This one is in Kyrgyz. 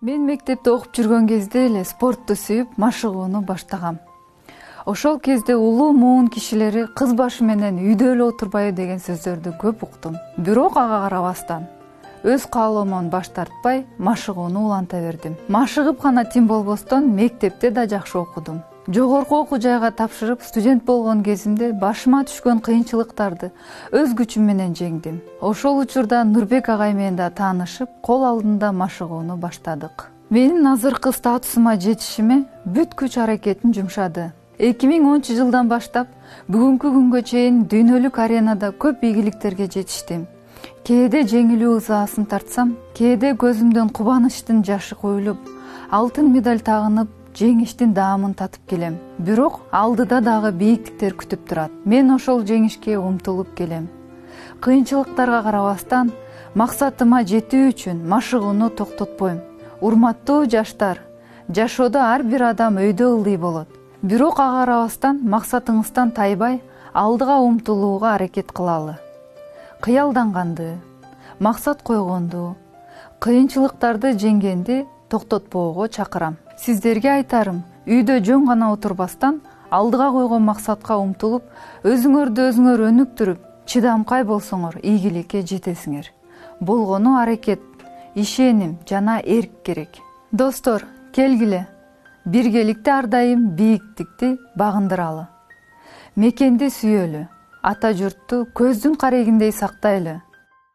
Мен мектепте окуп жүргөн кезде эле спортту сүйүп, машыгууну баштагам. Ошол кезде улуу муун кишилери кыз башы менен үйдө эле отурбайбы деген сөздөрдү көп уктум. Бирок ага карабастан өз каалоомон баш тартпай, машыгууну уланта бердим. Машыгып гана тим болбостон мектепте да жакшы окудум. Жогорку окуу жайга тапшырып, студент болгон кезимде башыма түшкөн кыйынчылыктарды өз күчүм менен жеңдим. Ошол учурда Нурбек агай менен да таанышып, кол алдында машыгууну баштадык. Менин азыркы статусума жетишиме бүт күч аракетин жумшады. 2010-жылдан баштап бүгүнкү күнгө чейин дүйнөлүк аренада көп ийгиликтерге жетиштим. Кээде жеңилүү ызаасын тартсам, кээде көзүмдөн кубанычтын жашы куюлуп, алтын медаль тагынып, жеңиштин даамын татып келем. Бирок алдыда дагы бийиктиктер күтүп турат. Мен ошол жеңишке умтулуп келем. Кыйынчылыктарга карабастан, максатыма жетүү үчүн машыгууну токтотпойм. Урматтуу жаштар, жашоодо ар бир адам өйдө ылдый болот. Бирок ага карабастан, максатыңыздан тайбай, алдыга умтулууга аракет кылалы. Кыялданганды, максат койгонду, кыйынчылыктарды жеңгенди токтотпоого чакырам. Сиздерге айтарым, үйдө жөн гана отурбастан, алдыга койгон максатка умтулуп, өзүңөрдү өзүңөр өнүктүрүп, чыдамкай болсоңор, ийгиликке жетесиңер. Болгону аракет, ишеним жана эрк керек. Достор, келгиле, биргеликте ар дайым бийиктикти багындыралы. Мекенди сүйөлү, ата журтту көздүн карегиндей сактайлы.